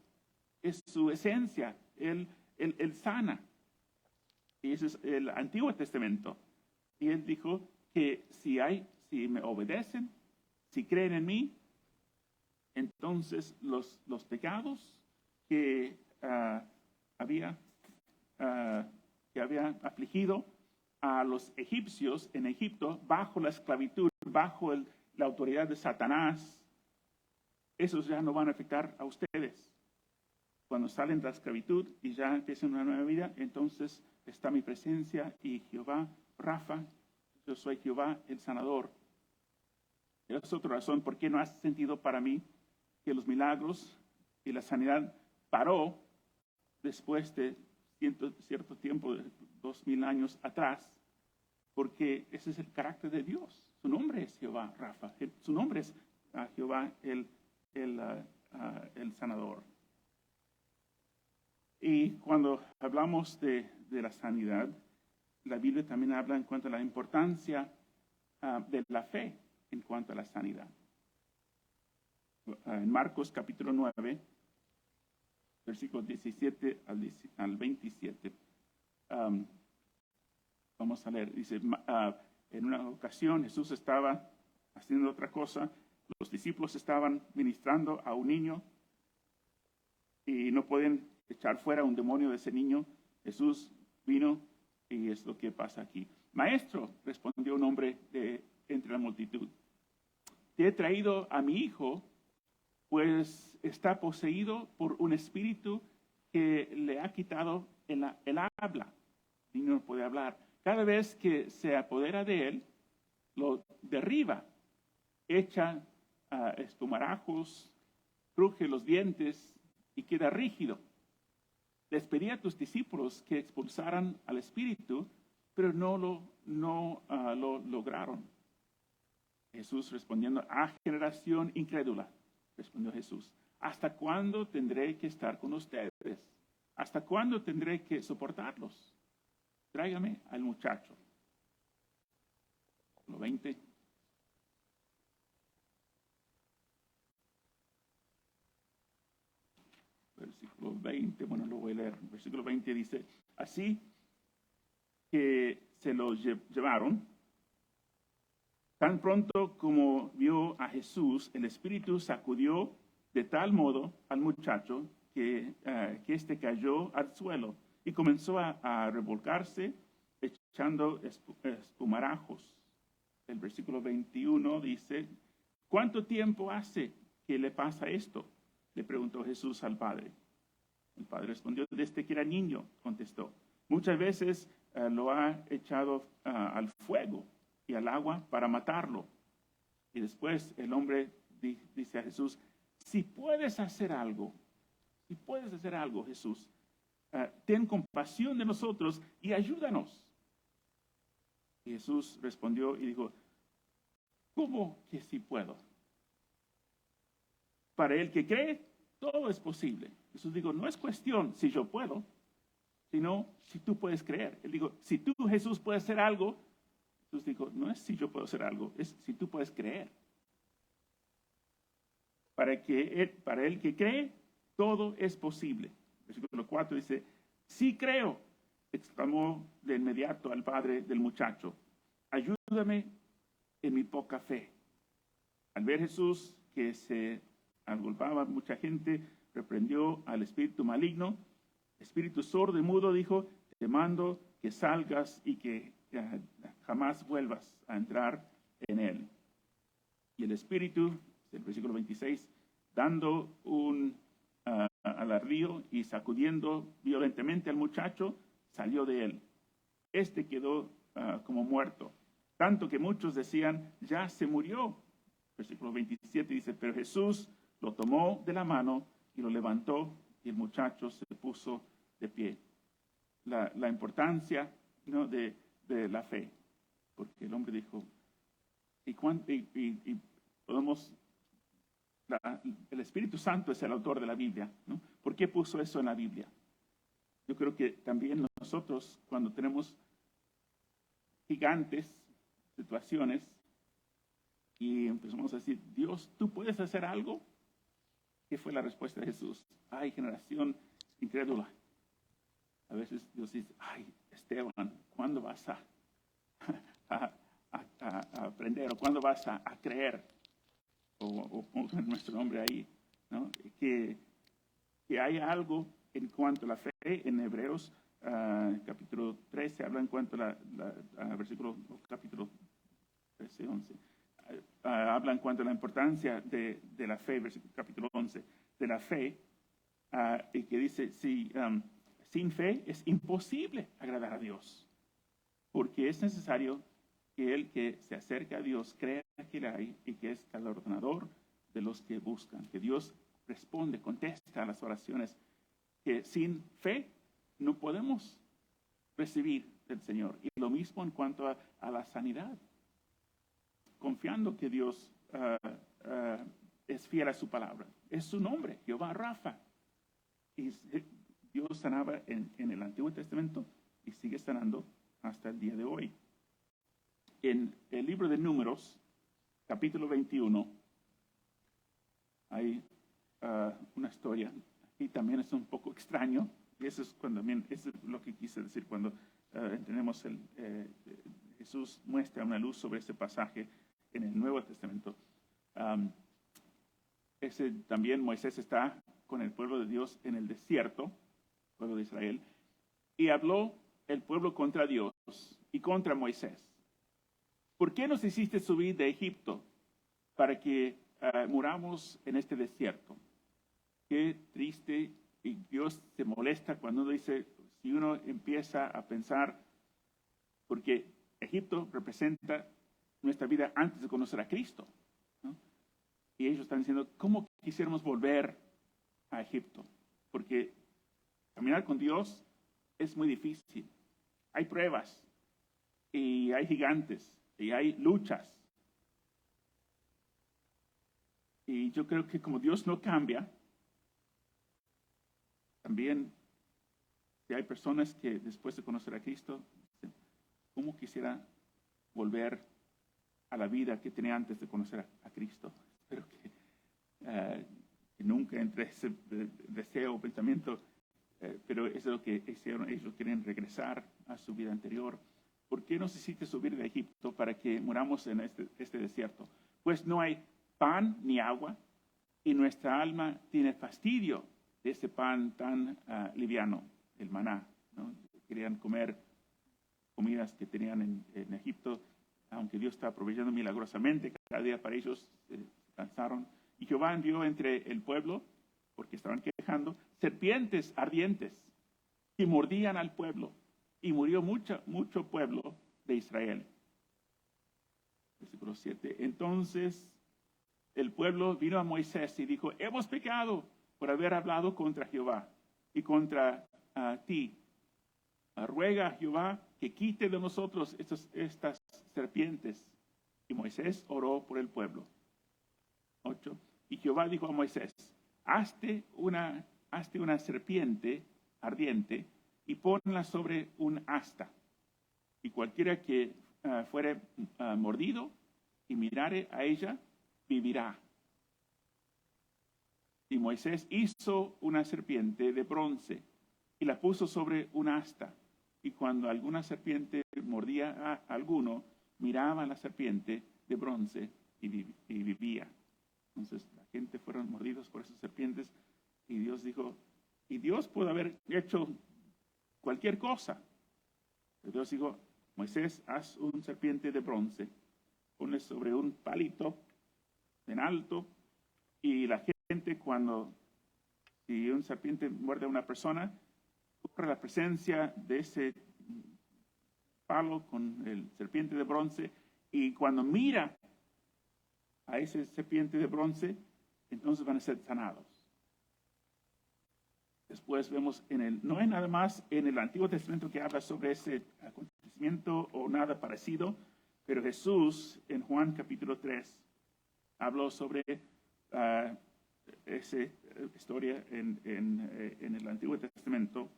es su esencia, él sana. Y ese es el Antiguo Testamento. Y él dijo que si me obedecen, si creen en mí, entonces los pecados que había afligido a los egipcios en Egipto bajo la esclavitud, bajo la autoridad de Satanás, esos ya no van a afectar a ustedes. Cuando salen de la esclavitud y ya empiezan una nueva vida, entonces está mi presencia y Jehová Rafa, yo soy Jehová el sanador. Esa es otra razón por qué no hace sentido para mí que los milagros y la sanidad paró después de cierto tiempo, de 2000 años atrás, porque ese es el carácter de Dios. Su nombre es Jehová Rafa, su nombre es Jehová el sanador. Y cuando hablamos de la sanidad, la Biblia también habla en cuanto a la importancia de la fe en cuanto a la sanidad. En Marcos capítulo 9, versículos 17 al 27, vamos a leer, dice, en una ocasión Jesús estaba haciendo otra cosa, los discípulos estaban ministrando a un niño y no pueden echar fuera un demonio de ese niño. Jesús vino y es lo que pasa aquí. Maestro, respondió un hombre de entre la multitud, te he traído a mi hijo pues está poseído por un espíritu que le ha quitado el habla. Y no puede hablar. Cada vez que se apodera de él, lo derriba, echa espumarajos, cruje los dientes y queda rígido. Les pedí a tus discípulos que expulsaran al espíritu, pero no lo lograron. Jesús respondiendo, generación incrédula, respondió Jesús, ¿hasta cuándo tendré que estar con ustedes? ¿Hasta cuándo tendré que soportarlos? Tráigame al muchacho. Versículo 20. Versículo 20, bueno, lo voy a leer. Versículo 20 dice, así que se lo llevaron, tan pronto como vio a Jesús, el espíritu sacudió de tal modo al muchacho que éste cayó al suelo y comenzó a revolcarse, echando espumarajos. El versículo 21 dice, ¿cuánto tiempo hace que le pasa esto? Le preguntó Jesús al padre. El padre respondió, desde que era niño, contestó. Muchas veces lo ha echado al fuego y al agua para matarlo. Y después el hombre dice a Jesús, si puedes hacer algo, Jesús, ten compasión de nosotros y ayúdanos. Y Jesús respondió y dijo, ¿cómo que sí puedo? Para el que cree, todo es posible. Jesús dijo, no es cuestión si yo puedo, sino si tú puedes creer. Él dijo, si tú, Jesús, puedes hacer algo, Jesús dijo, no es si yo puedo hacer algo, es si tú puedes creer. Para el que cree, todo es posible. Versículo 4 dice, sí creo, exclamó de inmediato al padre del muchacho, ayúdame en mi poca fe. Al ver Jesús que se agolpaba mucha gente, reprendió al espíritu maligno. Espíritu sordo y mudo dijo, te mando que salgas y que jamás vuelvas a entrar en él. Y el espíritu, el versículo 26, dando un alarido y sacudiendo violentamente al muchacho, salió de él. Este quedó como muerto, tanto que muchos decían, ya se murió. Versículo 27 dice, pero Jesús lo tomó de la mano y lo levantó y el muchacho se puso de pie. La importancia, ¿no?, de la fe, porque el hombre dijo, y podemos, el Espíritu Santo es el autor de la Biblia, ¿no? ¿Por qué puso eso en la Biblia? Yo creo que también nosotros, cuando tenemos gigantes, situaciones, y empezamos a decir, Dios, ¿tú puedes hacer algo? ¿Qué fue la respuesta de Jesús? Ay, generación incrédula. A veces Dios dice, ay, Esteban, ¿cuándo vas a aprender? ¿O cuándo vas a creer? O pongan nuestro nombre ahí, ¿no? Que hay algo en cuanto a la fe. En Hebreos capítulo 13 habla en cuanto a capítulo 13, 11. Habla en cuanto a la importancia de la fe, capítulo 11, de la fe, y que dice, sin fe es imposible agradar a Dios, porque es necesario que el que se acerca a Dios crea que le hay y que es galardonador de los que buscan, que Dios responde, contesta a las oraciones, que sin fe no podemos recibir del Señor. Y lo mismo en cuanto a la sanidad, confiando que Dios es fiel a su palabra. Es su nombre, Jehová Rafa. Y Dios sanaba en el Antiguo Testamento y sigue sanando hasta el día de hoy. En el libro de Números, capítulo 21, hay una historia. Y también es un poco extraño. Y eso es lo que quise decir cuando tenemos Jesús muestra una luz sobre ese pasaje en el Nuevo Testamento. También Moisés está con el pueblo de Dios en el desierto, el pueblo de Israel, y habló el pueblo contra Dios y contra Moisés. ¿Por qué nos hiciste subir de Egipto para que muramos en este desierto. Qué triste, y Dios se molesta cuando uno dice, si uno empieza a pensar, porque Egipto representa nuestra vida antes de conocer a Cristo, ¿no? Y ellos están diciendo, ¿cómo quisiéramos volver a Egipto? Porque caminar con Dios es muy difícil. Hay pruebas, y hay gigantes, y hay luchas. Y yo creo que como Dios no cambia, también si hay personas que después de conocer a Cristo, dicen, ¿cómo quisiera volver a la vida que tenía antes de conocer a Cristo? Espero que nunca entre ese deseo o pensamiento, pero eso es lo que hicieron. Ellos quieren regresar a su vida anterior. ¿Por qué no se necesita subir de Egipto para que muramos en este desierto? Pues no hay pan ni agua, y nuestra alma tiene fastidio de ese pan tan liviano, el maná, ¿no? Querían comer comidas que tenían en Egipto, aunque Dios estaba proveyendo milagrosamente cada día para ellos, se cansaron. Y Jehová envió entre el pueblo, porque estaban quejando, serpientes ardientes que mordían al pueblo, y murió mucho pueblo de Israel. Versículo 7. Entonces el pueblo vino a Moisés y dijo, hemos pecado por haber hablado contra Jehová y contra ti. Ruega a Jehová que quite de nosotros estas serpientes. Y Moisés oró por el pueblo. 8. Y Jehová dijo a Moisés, hazte una serpiente ardiente y ponla sobre un asta. Y cualquiera que fuere mordido y mirare a ella, vivirá. Y Moisés hizo una serpiente de bronce y la puso sobre un asta. Y cuando alguna serpiente mordía a alguno, miraba a la serpiente de bronce y vivía. Entonces la gente fueron mordidos por esas serpientes, y Dios dijo, y Dios pudo haber hecho cualquier cosa. Pero Dios dijo, Moisés, haz una serpiente de bronce, ponle sobre un palito en alto, y la gente si una serpiente muerde a una persona, corre la presencia de ese palo con el serpiente de bronce, y cuando mira a ese serpiente de bronce, entonces van a ser sanados. Después vemos no es nada más en el Antiguo Testamento que habla sobre ese acontecimiento o nada parecido, pero Jesús en Juan capítulo 3 habló sobre esa historia en el Antiguo Testamento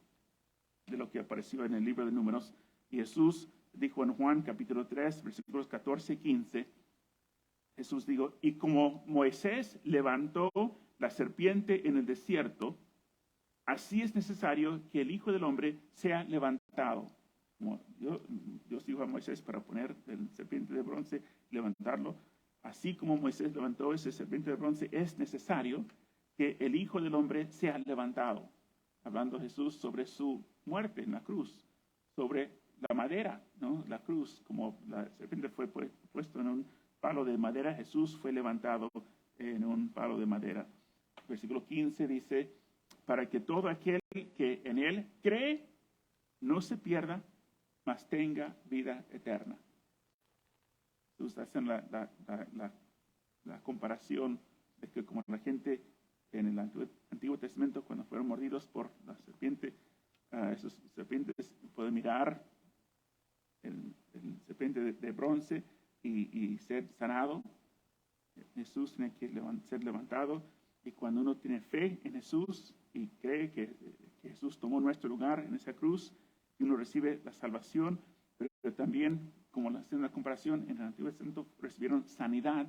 de lo que apareció en el libro de Números. Y Jesús dijo en Juan capítulo 3, versículos 14 y 15, Jesús dijo, y como Moisés levantó la serpiente en el desierto, así es necesario que el Hijo del Hombre sea levantado. Como Dios dijo a Moisés para poner el serpiente de bronce, levantarlo. Así como Moisés levantó ese serpiente de bronce, es necesario que el Hijo del Hombre sea levantado. Hablando Jesús sobre su muerte en la cruz, sobre la madera, ¿no? La cruz, como la serpiente fue puesto en un palo de madera, Jesús fue levantado en un palo de madera. Versículo 15 dice, para que todo aquel que en él cree no se pierda, mas tenga vida eterna. Jesús hace la comparación de que como la gente en el Antiguo Testamento, cuando fueron mordidos por la serpiente, esos serpientes pueden mirar el serpiente de bronce y ser sanado. Jesús tiene que ser levantado, y cuando uno tiene fe en Jesús y cree que Jesús tomó nuestro lugar en esa cruz, y uno recibe la salvación, pero también, como haciendo una comparación, en el Antiguo Testamento recibieron sanidad,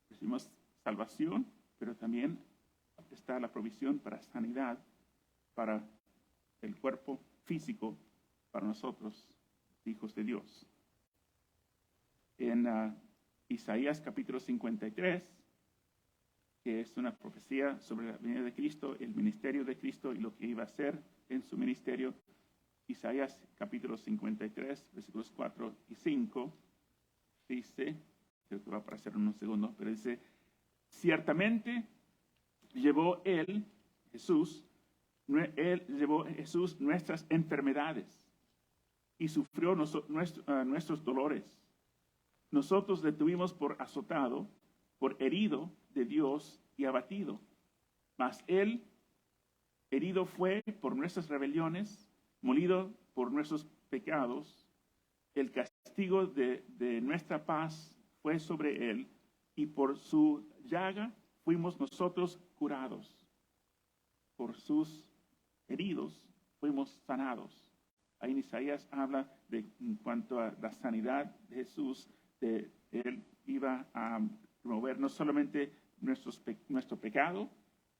recibimos salvación, pero también está la provisión para sanidad, para el cuerpo físico, para nosotros, hijos de Dios. En Isaías capítulo 53, que es una profecía sobre la venida de Cristo, el ministerio de Cristo y lo que iba a hacer en su ministerio. Isaías capítulo 53, versículos 4 y 5, dice, creo que va a aparecer en un segundo, pero dice, Ciertamente llevó Jesús nuestras enfermedades y sufrió nuestros dolores. Nosotros le tuvimos por azotado, por herido de Dios y abatido. Mas él herido fue por nuestras rebeliones, molido por nuestros pecados. El castigo de nuestra paz fue sobre él, y por su llaga fuimos nosotros curados. Por sus heridos fuimos sanados. Ahí en Isaías habla de en cuanto a la sanidad de Jesús, él iba a remover no solamente nuestro pecado,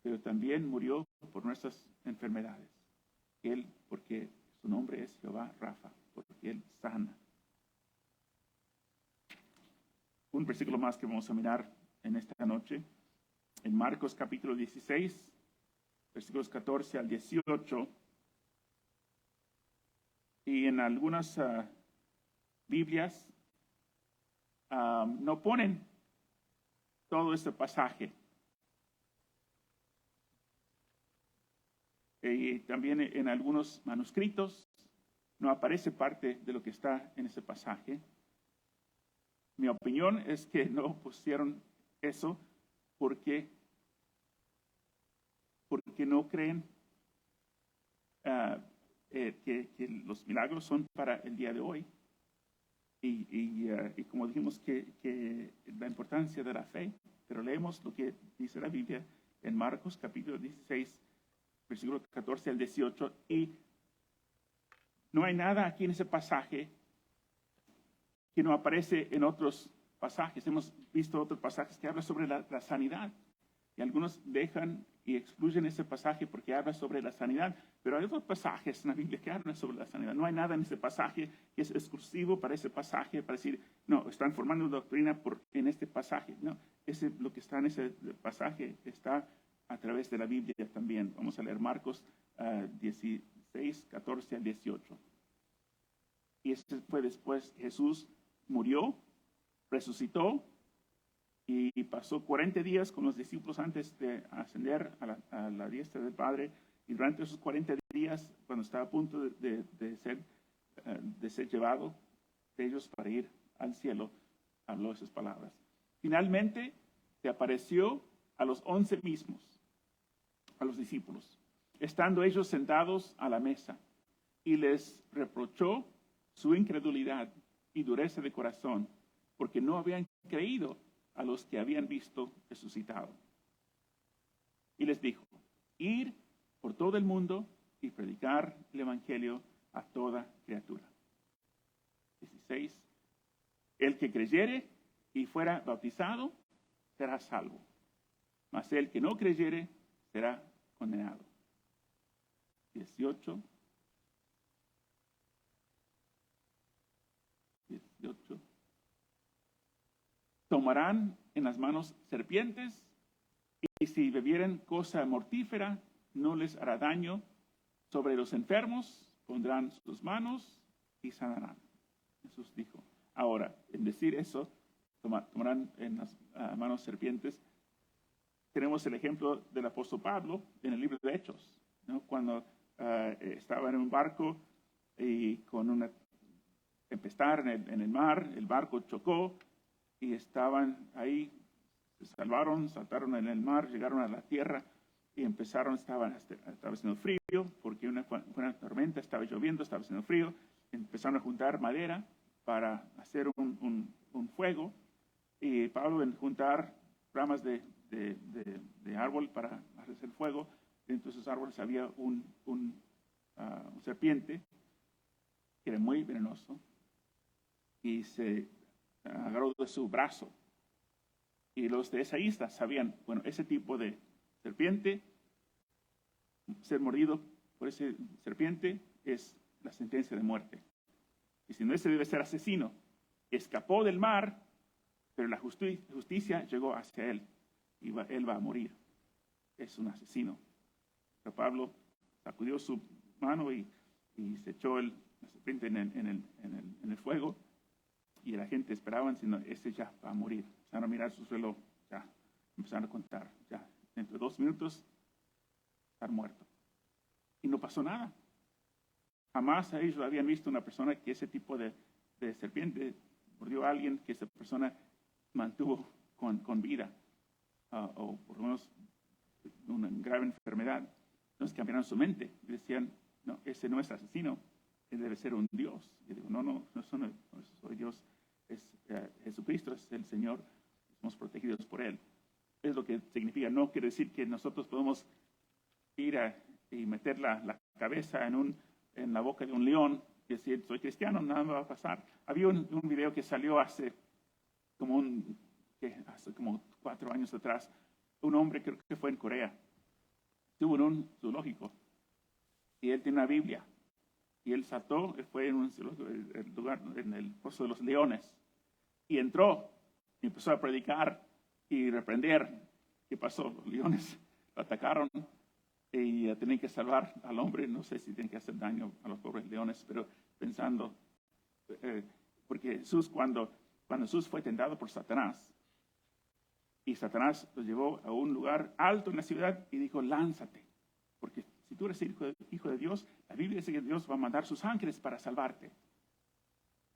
pero también murió por nuestras enfermedades. Él, porque su nombre es Jehová Rafa, porque él sana. Un versículo más que vamos a mirar en esta noche, en Marcos capítulo 16, versículos 14 al 18. Y en algunas Biblias no ponen todo este pasaje. Y también en algunos manuscritos no aparece parte de lo que está en ese pasaje. Mi opinión es que no pusieron eso porque no creen que los milagros son para el día de hoy. Y como dijimos, que la importancia de la fe, pero leemos lo que dice la Biblia en Marcos capítulo 16, versículo 14 al 18, y no hay nada aquí en ese pasaje que no aparece en otros pasajes. Hemos visto otros pasajes que hablan sobre la sanidad, y algunos dejan y excluyen ese pasaje porque habla sobre la sanidad, pero hay otros pasajes en la Biblia que hablan sobre la sanidad. No hay nada en ese pasaje que es exclusivo para ese pasaje, para decir, no, están formando doctrina en este pasaje. No, lo que está en ese pasaje está a través de la Biblia también. Vamos a leer Marcos 16, 14 al 18. Y este fue después que Jesús murió, resucitó, y pasó 40 días con los discípulos antes de ascender a la diestra del Padre. Y durante esos 40 días, cuando estaba a punto de ser llevado de ellos para ir al cielo, habló esas palabras. Finalmente, se apareció a los 11 mismos, a los discípulos, estando ellos sentados a la mesa, y les reprochó su incredulidad y dureza de corazón, porque no habían creído a los que habían visto resucitado. Y les dijo, ir por todo el mundo y predicar el evangelio a toda criatura. 16. El que creyere y fuera bautizado será salvo, mas el que no creyere será condenado. 18. Tomarán en las manos serpientes, y si bebieren cosa mortífera, no les hará daño. Sobre los enfermos pondrán sus manos y sanarán. Jesús dijo. Ahora, en decir eso, tomarán en las manos serpientes, tenemos el ejemplo del apóstol Pablo en el libro de Hechos, ¿no? Cuando estaba en un barco y con una tempestad en el mar, el barco chocó, y estaban ahí, se salvaron, saltaron en el mar, llegaron a la tierra y estaba haciendo frío, porque fue una tormenta, estaba lloviendo, estaba haciendo frío. Empezaron a juntar madera para hacer un fuego, y Pablo, en juntar ramas de árbol para hacer fuego, dentro de esos árboles había un serpiente que era muy venenoso, y se agarró de su brazo. Y los de esa isla sabían, bueno, ese tipo de serpiente, ser mordido por ese serpiente es la sentencia de muerte. Y si no, ese debe ser asesino. Escapó del mar, pero la justicia llegó hacia él, y él va a morir. Es un asesino. Pero Pablo sacudió su mano y se echó la serpiente en el fuego. Y la gente esperaba, sino ese ya va a morir. Van a mirar su reloj, ya empezaron a contar, ya, dentro de 2 minutos, estar muerto. Y no pasó nada. Jamás ellos habían visto una persona que ese tipo de serpiente mordió a alguien que esa persona mantuvo con vida, o por lo menos una grave enfermedad. Entonces cambiaron su mente y decían, no, ese no es asesino, él debe ser un Dios. Y digo, no soy Dios, es Jesucristo, es el Señor, somos protegidos por Él. Es lo que significa. No quiere decir que nosotros podemos ir y meter la cabeza en la boca de un león y decir, soy cristiano, nada me va a pasar. Había un video que salió hace como 4 años atrás. Un hombre, creo que fue en Corea, estuvo en un zoológico y él tiene una Biblia. Y él fue en un zoológico, el lugar, en el Pozo de los Leones, y entró y empezó a predicar y reprender. ¿Qué pasó? Los leones lo atacaron y tenían que salvar al hombre. No sé si tienen que hacer daño a los pobres leones, pero pensando, porque Jesús, cuando Jesús fue tentado por Satanás, y Satanás lo llevó a un lugar alto en la ciudad y dijo, lánzate, porque si tú eres hijo de Dios, la Biblia dice que Dios va a mandar sus ángeles para salvarte.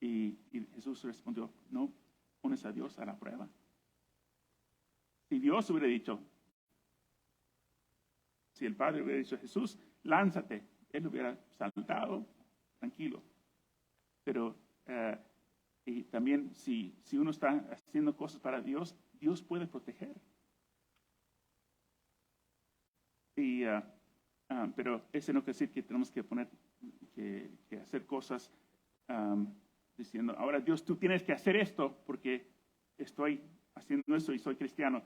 Y Jesús respondió, no pones a Dios a la prueba. Si Dios hubiera dicho, si el Padre hubiera dicho, Jesús, lánzate, él hubiera saltado tranquilo. Pero, y también si uno está haciendo cosas para Dios, Dios puede proteger. Pero eso no quiere decir que tenemos que que hacer cosas diciendo, ahora Dios, tú tienes que hacer esto porque estoy haciendo eso y soy cristiano.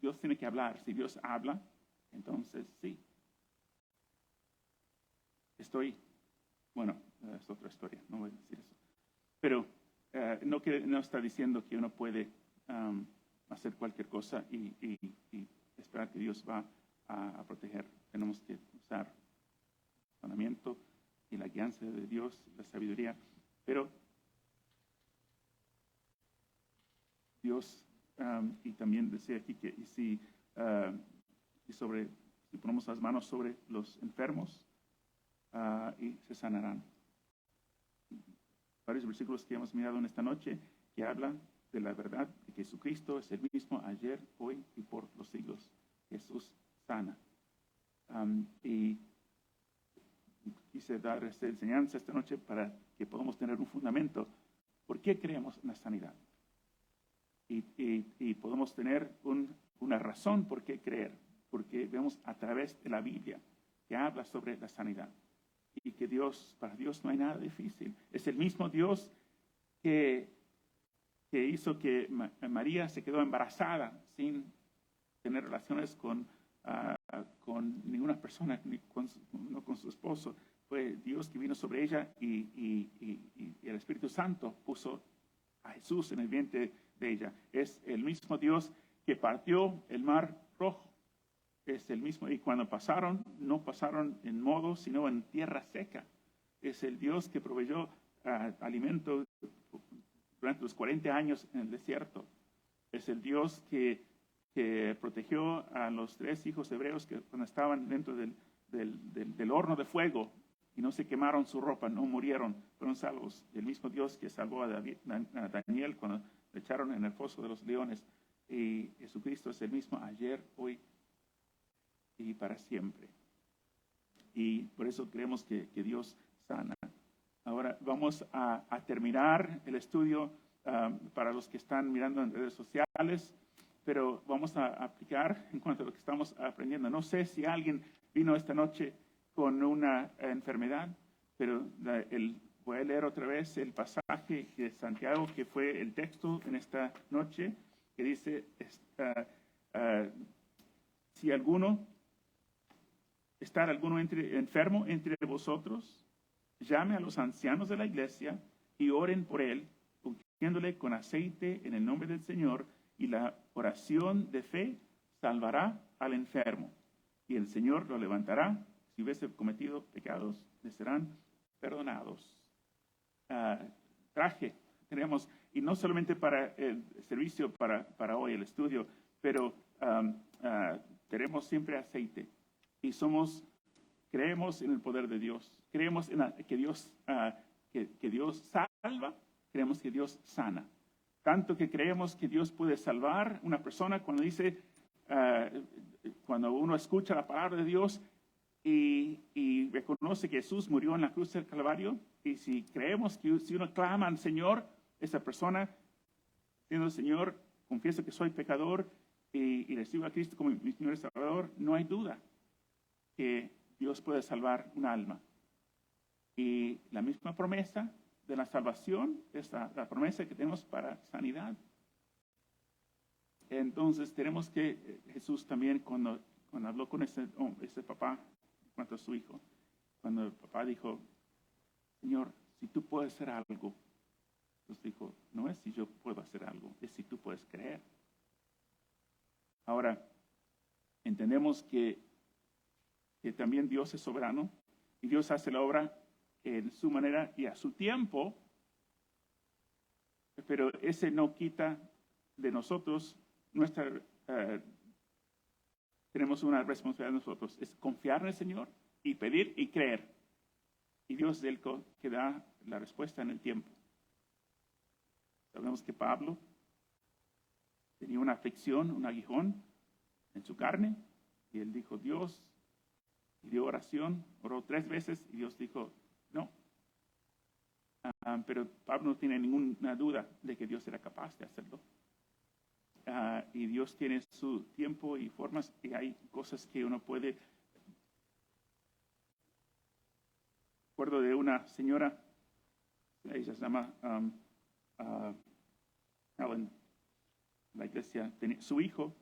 Dios tiene que hablar. Si Dios habla, entonces sí. Bueno, es otra historia, no voy a decir eso. Pero no está diciendo que uno puede hacer cualquier cosa y esperar que Dios va a proteger. Tenemos que usar el razonamiento y la guianza de Dios, la sabiduría. Pero Dios, y también decía aquí que si ponemos las manos sobre los enfermos y se sanarán. Varios versículos que hemos mirado en esta noche que hablan de la verdad de que Jesucristo es el mismo ayer, hoy y por los siglos. Jesús sana. Y quise dar esta enseñanza esta noche para que podamos tener un fundamento. ¿Por qué creemos en la sanidad? Y podemos tener una razón por qué creer, porque vemos a través de la Biblia que habla sobre la sanidad. Y que para Dios no hay nada difícil. Es el mismo Dios que hizo que María se quedó embarazada sin tener relaciones con ninguna persona, no con su esposo. Fue Dios que vino sobre ella y el Espíritu Santo puso a Jesús en el vientre de ella. Es el mismo Dios que partió el mar rojo. Es el mismo, y cuando no pasaron en modo, sino en tierra seca. Es el Dios que proveyó alimento durante los 40 años en el desierto. Es el Dios que protegió a los 3 hijos hebreos que cuando estaban dentro del horno de fuego y no se quemaron su ropa, no murieron, fueron salvos. El mismo Dios que salvó a Daniel cuando le echaron en el foso de los leones. Y Jesucristo es el mismo ayer, hoy y para siempre. Y por eso creemos que Dios sana. Ahora vamos a terminar el estudio para los que están mirando en redes sociales, pero vamos a aplicar en cuanto a lo que estamos aprendiendo. No sé si alguien vino esta noche con una enfermedad, pero voy a leer otra vez el pasaje de Santiago, que fue el texto en esta noche, que dice, si alguno enfermo entre vosotros, llame a los ancianos de la iglesia y oren por él, ungiéndole con aceite en el nombre del Señor, y la oración de fe salvará al enfermo, y el Señor lo levantará. Si hubiese cometido pecados, le serán perdonados. Tenemos, y no solamente para el servicio, para hoy, el estudio, pero tenemos siempre aceite y creemos en el poder de Dios, creemos en que Dios salva, creemos que Dios sana. Tanto que creemos que Dios puede salvar una persona cuando uno escucha la palabra de Dios y reconoce que Jesús murió en la cruz del Calvario, y si creemos que si uno clama al Señor, esa persona, diciendo, Señor, confieso que soy pecador y recibo a Cristo como mi Señor y Salvador, no hay duda que Dios puede salvar un alma. Y la misma promesa de la salvación es la promesa que tenemos para sanidad. Entonces tenemos que, Jesús también cuando habló con ese papá en cuanto a su hijo, cuando el papá dijo, Señor, si tú puedes hacer algo, Jesús dijo, no es si yo puedo hacer algo, es si tú puedes creer. Ahora, entendemos que también Dios es soberano y Dios hace la obra en su manera y a su tiempo, pero ese no quita de nosotros tenemos una responsabilidad nosotros, es confiar en el Señor y pedir y creer. Y Dios es el que da la respuesta en el tiempo. Sabemos que Pablo tenía una aflicción, un aguijón en su carne, y él dijo, Dios, y dio oración, oró 3 veces, y Dios dijo, no. Pero Pablo no tiene ninguna duda de que Dios era capaz de hacerlo. Y Dios tiene su tiempo y formas, y hay cosas que uno puede. Recuerdo de una señora, ella se llama Helen, la iglesia, su hijo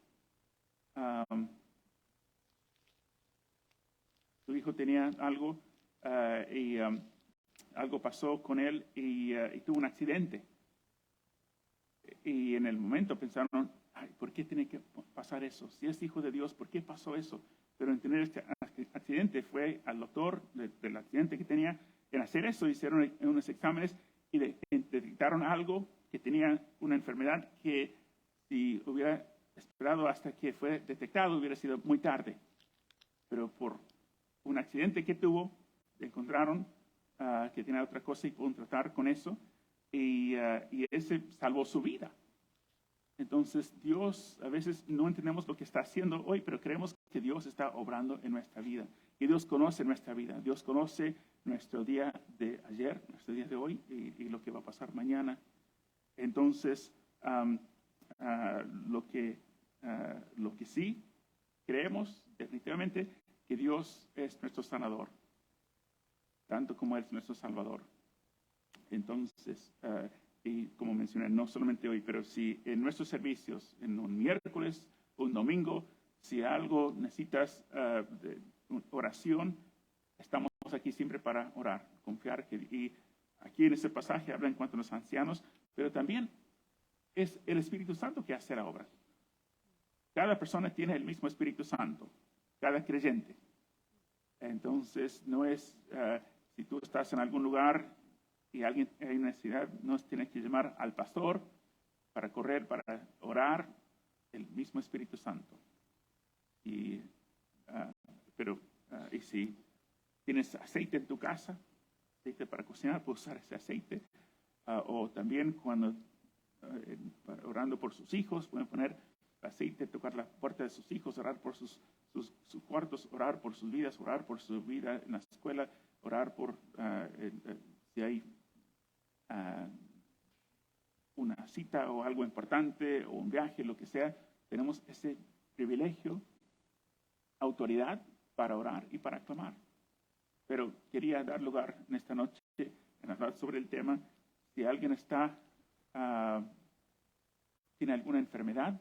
tenía algo y algo pasó con él y tuvo un accidente. Y en el momento pensaron, ay, ¿por qué tiene que pasar eso? Si es hijo de Dios, ¿por qué pasó eso? Pero en tener este accidente fue al doctor del accidente que tenía. En hacer eso hicieron unos exámenes y detectaron algo que tenía una enfermedad que si hubiera esperado hasta que fue detectado hubiera sido muy tarde. Pero por un accidente que tuvo, encontraron que tenía otra cosa y pudieron tratar con eso. Y ese salvó su vida. Entonces Dios, a veces no entendemos lo que está haciendo hoy, pero creemos que Dios está obrando en nuestra vida. Y Dios conoce nuestra vida. Dios conoce nuestro día de ayer, nuestro día de hoy y lo que va a pasar mañana. Entonces, lo que sí creemos definitivamente que Dios es nuestro sanador, tanto como Él es nuestro Salvador. Entonces, y como mencioné, no solamente hoy, pero si en nuestros servicios, en un miércoles o un domingo, si algo necesitas de oración, estamos aquí siempre para orar, confiar. Y aquí en este pasaje habla en cuanto a los ancianos, pero también es el Espíritu Santo que hace la obra. Cada persona tiene el mismo Espíritu Santo, cada creyente. Entonces, no es, si tú estás en algún lugar y alguien hay necesidad, no tiene que llamar al pastor para correr, para orar, el mismo Espíritu Santo. Y si tienes aceite en tu casa, aceite para cocinar, puedes usar ese aceite. O también cuando orando por sus hijos, pueden poner aceite, tocar la puerta de sus hijos, orar por sus cuartos, orar por sus vidas, orar por su vida en la escuela, orar por si hay una cita o algo importante o un viaje, lo que sea, tenemos ese privilegio, autoridad para orar y para clamar. Pero quería dar lugar en esta noche en hablar sobre el tema. Si alguien tiene alguna enfermedad,